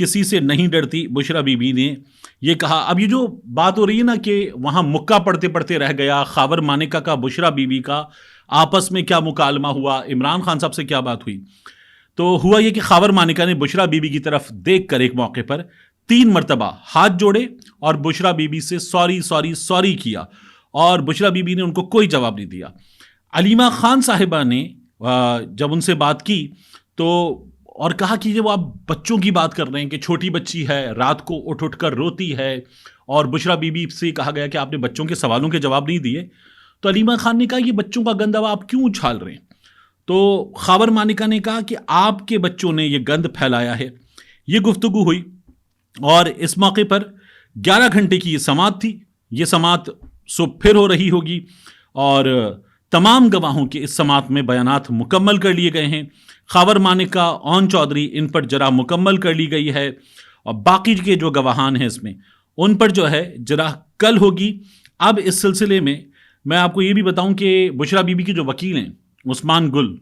کسی سے نہیں ڈرتی، بشرا بی بی نے یہ کہا. اب یہ جو بات ہو رہی ہے نا کہ وہاں مکہ پڑھتے پڑھتے رہ گیا، خاور مانیکا کا بشرا بی بی کا آپس میں کیا مکالمہ ہوا، عمران خان صاحب سے کیا بات ہوئی. تو ہوا یہ کہ خاور مانیکا نے بشرا بی بی کی طرف دیکھ کر ایک موقع پر 3 مرتبہ ہاتھ جوڑے اور بشرا بی بی سے سوری سوری سوری کیا، اور بشرا بی بی نے ان کو کوئی جواب نہیں دیا. علیمہ خان صاحبہ نے جب ان سے بات کی تو اور کہا کہ جب آپ بچوں کی بات کر رہے ہیں کہ چھوٹی بچی ہے، رات کو اٹھ اٹھ کر روتی ہے، اور بشرا بی بی سے کہا گیا کہ آپ نے بچوں کے سوالوں کے جواب نہیں دیے، تو علیمہ خان نے کہا یہ بچوں کا گند آپ کیوں اچھال رہے ہیں؟ تو خاور مانیکا نے کہا کہ آپ کے بچوں نے یہ گند پھیلایا ہے. یہ گفتگو ہوئی، اور اس موقع پر 11 گھنٹے کی یہ سماعت تھی. یہ سماعت صبح پھر ہو رہی ہوگی، اور تمام گواہوں کے اس سماعت میں بیانات مکمل کر لیے گئے ہیں. خاور مانیکا، اون چودھری، ان پر جرح مکمل کر لی گئی ہے، اور باقی کے جو گواہان ہیں اس میں ان پر جو ہے جرح کل ہوگی. اب اس سلسلے میں آپ کو یہ بھی بتاؤں کہ بشرا بی بی کے جو وکیل ہیں عثمان گل،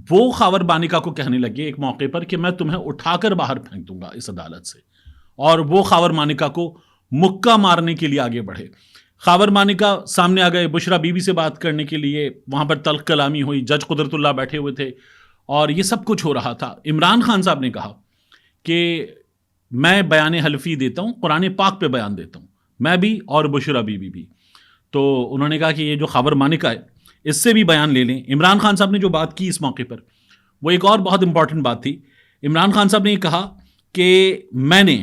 وہ خاور مانیکا کو کہنے لگے ایک موقع پر کہ میں تمہیں اٹھا کر باہر پھینک دوں گا اس عدالت سے، اور وہ خاور مانیکا کو مکہ مارنے کے لیے آگے بڑھے. خاور مانیکا سامنے آ گئے بشرا بی بی سے بات کرنے کے لیے، وہاں پر تلخ کلامی ہوئی، جج قدرت اللہ بیٹھے ہوئے تھے، اور یہ سب کچھ ہو رہا تھا. عمران خان صاحب نے کہا کہ میں بیان حلفی دیتا ہوں، قرآن پاک پہ بیان دیتا ہوں، میں بھی اور بشرا بی بی بھی. تو انہوں نے کہا کہ یہ جو خاور مانیکا ہے اس سے بھی بیان لے لیں. عمران خان صاحب نے جو بات کی اس موقع پر وہ ایک اور بہت امپورٹنٹ بات تھی. عمران خان صاحب نے یہ کہا کہ میں نے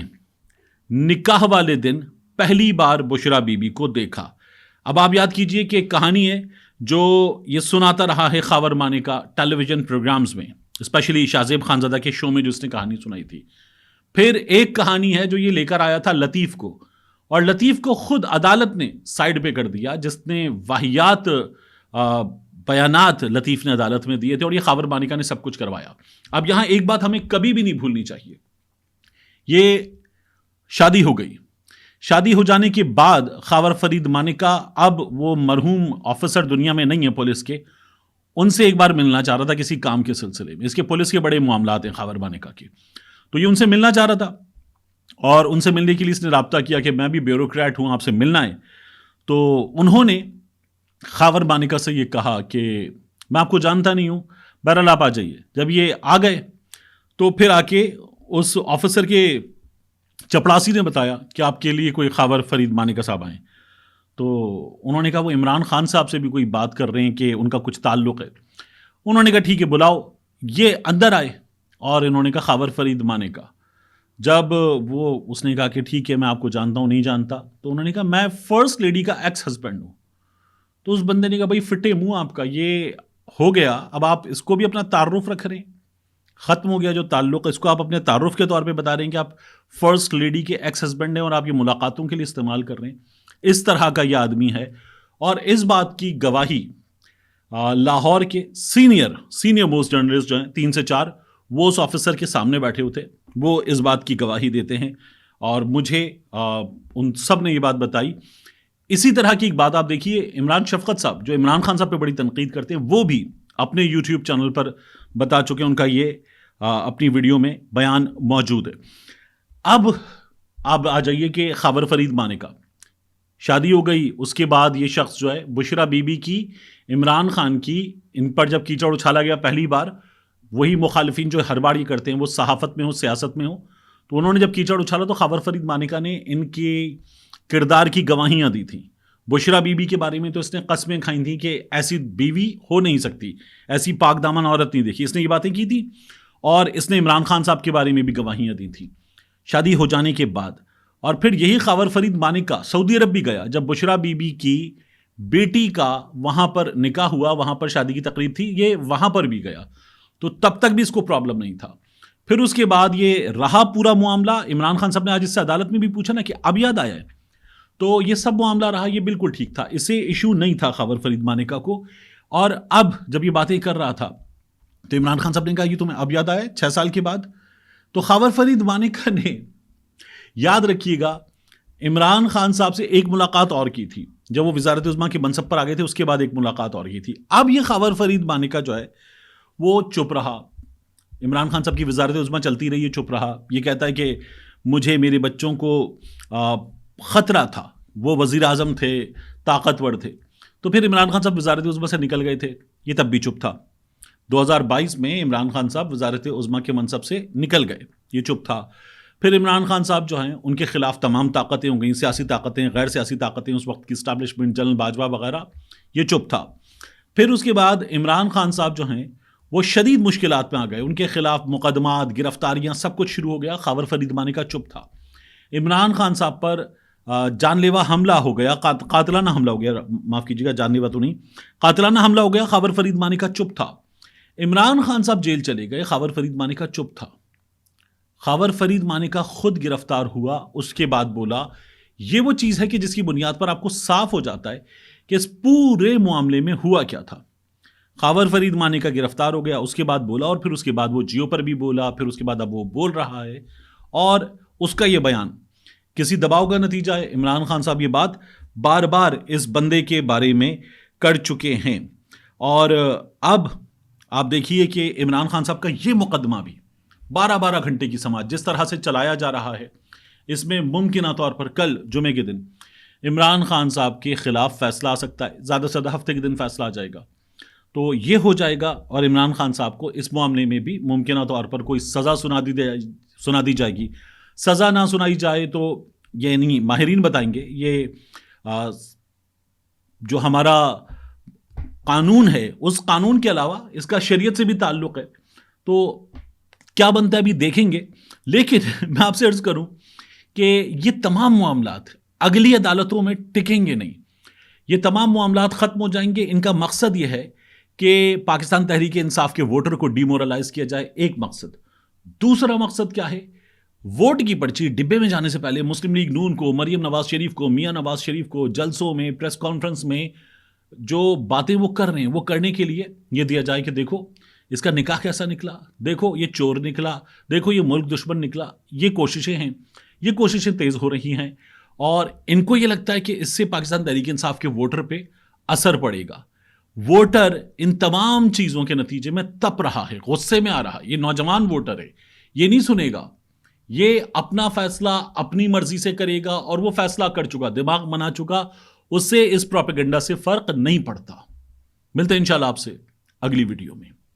نکاح والے دن پہلی بار بشرا بی بی کو دیکھا. اب آپ یاد کیجئے کہ ایک کہانی ہے جو یہ سناتا رہا ہے خاور مانیکا ٹیلی ویژن پروگرامز میں، اسپیشلی شاہ زیب خانزادہ کے شو میں جو اس نے کہانی سنائی تھی. پھر ایک کہانی ہے جو یہ لے کر آیا تھا لطیف کو، اور لطیف کو خود عدالت نے سائڈ پہ کر دیا، جس نے واہیات بیانات لطیف نے عدالت میں دیے تھے، اور یہ خاور مانیکا نے سب کچھ کروایا. اب یہاں ایک بات ہمیں کبھی بھی نہیں بھولنی چاہیے، یہ شادی ہو گئی. شادی ہو جانے کے بعد خاور فرید مانیکا اب وہ مرحوم آفیسر دنیا میں نہیں ہے پولیس کے، ان سے ایک بار ملنا چاہ رہا تھا کسی کام کے سلسلے میں. اس کے پولیس کے بڑے معاملات ہیں خاور مانیکا کے، تو یہ ان سے ملنا چاہ رہا تھا، اور ان سے ملنے کے لیے اس نے رابطہ کیا کہ میں بھی بیوروکریٹ ہوں، آپ سے ملنا ہے. تو انہوں نے خاور مانیکا سے یہ کہا کہ میں آپ کو جانتا نہیں ہوں، بہرحال آپ آ جائیے. جب یہ آ گئے تو پھر آ کے اس آفیسر کے چپڑاسی نے بتایا کہ آپ کے لیے کوئی خاور فرید مانیکا صاحب آئیں. تو انہوں نے کہا وہ عمران خان صاحب سے بھی کوئی بات کر رہے ہیں کہ ان کا کچھ تعلق ہے. انہوں نے کہا ٹھیک ہے بلاؤ. یہ اندر آئے اور انہوں نے کہا خاور فرید مانیکا. جب اس نے کہا کہ ٹھیک ہے میں آپ کو جانتا ہوں، نہیں جانتا، تو انہوں نے کہا میں فرسٹ لیڈی کا ایکس ہسبینڈ ہوں. تو اس بندے نے کہا بھائی فٹے منہ آپ کا، یہ ہو گیا، اب آپ اس کو بھی اپنا تعارف رکھ رہے ہیں، ختم ہو گیا جو تعلق، اس کو آپ اپنے تعارف کے طور پہ بتا رہے ہیں کہ آپ فرسٹ لیڈی کے ایکس ہسبینڈ ہیں، اور آپ یہ ملاقاتوں کے لیے استعمال کر رہے ہیں. اس طرح کا یہ آدمی ہے. اور اس بات کی گواہی لاہور کے سینئر موسٹ جرنلسٹ جو ہیں 3 سے 4، وہ اس آفیسر کے سامنے بیٹھے ہوتے، وہ اس بات کی گواہی دیتے ہیں، اور مجھے ان سب نے یہ بات بتائی. اسی طرح کی ایک بات آپ دیکھیے، عمران شفقت صاحب جو عمران خان صاحب پہ بڑی تنقید کرتے ہیں، وہ بھی اپنے یوٹیوب چینل پر بتا چکے ہیں، ان کا یہ اپنی ویڈیو میں بیان موجود ہے. اب آپ آ جائیے کہ خاور فرید مانیکا شادی ہو گئی، اس کے بعد یہ شخص جو ہے بشرا بی بی کی، عمران خان کی، ان پر جب کیچڑ اچھالا گیا پہلی بار، وہی مخالفین جو ہر بار یہ کرتے ہیں، وہ صحافت میں ہو، سیاست میں ہو، تو انہوں نے جب کیچڑ اچھالا تو خاور فرید مانیکا نے ان کے کردار کی گواہیاں دی تھیں. بشرا بی بی کے بارے میں تو اس نے قسمیں کھائی تھیں کہ ایسی بیوی ہو نہیں سکتی، ایسی پاک دامن عورت نہیں دیکھی، اس نے یہ باتیں کی تھی. اور اس نے عمران خان صاحب کے بارے میں بھی گواہیاں دی تھیں شادی ہو جانے کے بعد. اور پھر یہی خاور فرید مانیکا سعودی عرب بھی گیا، جب بشرا بی بی کی بیٹی کا وہاں پر نکاح ہوا، وہاں پر شادی کی تقریب تھی، یہ وہاں پر بھی گیا، تو تب تک بھی اس کو پرابلم نہیں تھا. پھر اس کے بعد یہ رہا پورا معاملہ. عمران خان صاحب نے آج اس سے عدالت میں بھی پوچھا نا کہ اب یاد آیا ہے، تو یہ سب معاملہ رہا، یہ بالکل ٹھیک تھا، اسے ایشو نہیں تھا خاور فرید مانیکا کو. اور اب جب یہ باتیں کر رہا تھا تو عمران خان صاحب نے کہا یہ تمہیں اب یاد آیا 6 سال کے بعد. تو خاور فرید مانیکا نے، یاد رکھیے گا، عمران خان صاحب سے ایک ملاقات اور کی تھی جب وہ وزارت عظمیٰ کے منصب پر آ گئے تھے، اس کے بعد ایک ملاقات اور کی تھی. اب یہ خاور فرید مانیکا جو ہے وہ چپ رہا، عمران خان صاحب کی وزارت عظمیٰ چلتی رہی، یہ چپ رہا. یہ کہتا ہے کہ مجھے میرے بچوں کو خطرہ تھا، وہ وزیر اعظم تھے، طاقتور تھے. تو پھر عمران خان صاحب وزارت عظمیٰ سے نکل گئے تھے، یہ تب بھی چپ تھا. 2022 میں عمران خان صاحب وزارت عظمیٰ کے منصب سے نکل گئے، یہ چپ تھا. پھر عمران خان صاحب جو ہیں ان کے خلاف تمام طاقتیں ہو گئیں، سیاسی طاقتیں، غیر سیاسی طاقتیں، اس وقت کی اسٹیبلشمنٹ، جنرل باجوہ وغیرہ، یہ چپ تھا. پھر اس کے بعد عمران خان صاحب جو ہیں وہ شدید مشکلات میں آ گئے، ان کے خلاف مقدمات، گرفتاریاں، سب کچھ شروع ہو گیا. خاور فرید مانی کا چپ تھا. عمران خان صاحب پر جان لیوا حملہ ہو گیا، قاتلانہ حملہ ہو گیا، معاف کیجیے گا، جان لیوا تو نہیں، قاتلانہ حملہ ہو گیا. خاور فرید مانی کا چپ تھا. عمران خان صاحب جیل چلے گئے، خاور فرید مانی کا چپ تھا. خاور فرید مانی کا خود گرفتار ہوا، اس کے بعد بولا. یہ وہ چیز ہے کہ جس کی بنیاد پر آپ کو صاف ہو جاتا ہے کہ اس پورے معاملے میں ہوا کیا تھا. خاور فرید مانی کا گرفتار ہو گیا، اس کے بعد بولا، اور پھر اس کے بعد وہ جیو پر بھی بولا، پھر اس کے بعد اب وہ بول رہا ہے، اور اس کا یہ بیان کسی دباؤ کا نتیجہ ہے. عمران خان صاحب یہ بات بار بار اس بندے کے بارے میں کر چکے ہیں. اور اب آپ دیکھیے کہ عمران خان صاحب کا یہ مقدمہ بھی 12 گھنٹے کی سماعت جس طرح سے چلایا جا رہا ہے، اس میں ممکنہ طور پر کل جمعے کے دن عمران خان صاحب کے خلاف فیصلہ آ سکتا ہے، زیادہ سے زیادہ ہفتے کے دن فیصلہ آ جائے گا. تو یہ ہو جائے گا، اور عمران خان صاحب کو اس معاملے میں بھی ممکنہ طور پر کوئی سزا سنا دی جائے گی. سزا نہ سنائی جائے تو یہ نہیں، ماہرین بتائیں گے. یہ جو ہمارا قانون ہے، اس قانون کے علاوہ اس کا شریعت سے بھی تعلق ہے، تو کیا بنتا ہے ابھی دیکھیں گے. لیکن میں آپ سے عرض کروں کہ یہ تمام معاملات اگلی عدالتوں میں ٹکیں گے نہیں، یہ تمام معاملات ختم ہو جائیں گے. ان کا مقصد یہ ہے کہ پاکستان تحریک انصاف کے ووٹر کو ڈی مورلائز کیا جائے، ایک مقصد. دوسرا مقصد کیا ہے؟ ووٹ کی پرچی ڈبے میں جانے سے پہلے مسلم لیگ نون کو، مریم نواز شریف کو، میاں نواز شریف کو جلسوں میں، پریس کانفرنس میں جو باتیں وہ کر رہے ہیں، وہ کرنے کے لیے یہ دیا جائے کہ دیکھو اس کا نکاح کیسا نکلا، دیکھو یہ چور نکلا، دیکھو یہ ملک دشمن نکلا. یہ کوششیں ہیں، یہ کوششیں تیز ہو رہی ہیں، اور ان کو یہ لگتا ہے کہ اس سے پاکستان تحریک انصاف کے ووٹر پہ اثر پڑے گا. ووٹر ان تمام چیزوں کے نتیجے میں تپ رہا ہے، غصے میں آ رہا ہے. یہ نوجوان ووٹر ہے، یہ نہیں سنے گا، یہ اپنا فیصلہ اپنی مرضی سے کرے گا، اور وہ فیصلہ کر چکا، دماغ بنا چکا، اس سے اس پروپیگنڈا سے فرق نہیں پڑتا. ملتے ہیں انشاءاللہ آپ سے اگلی ویڈیو میں.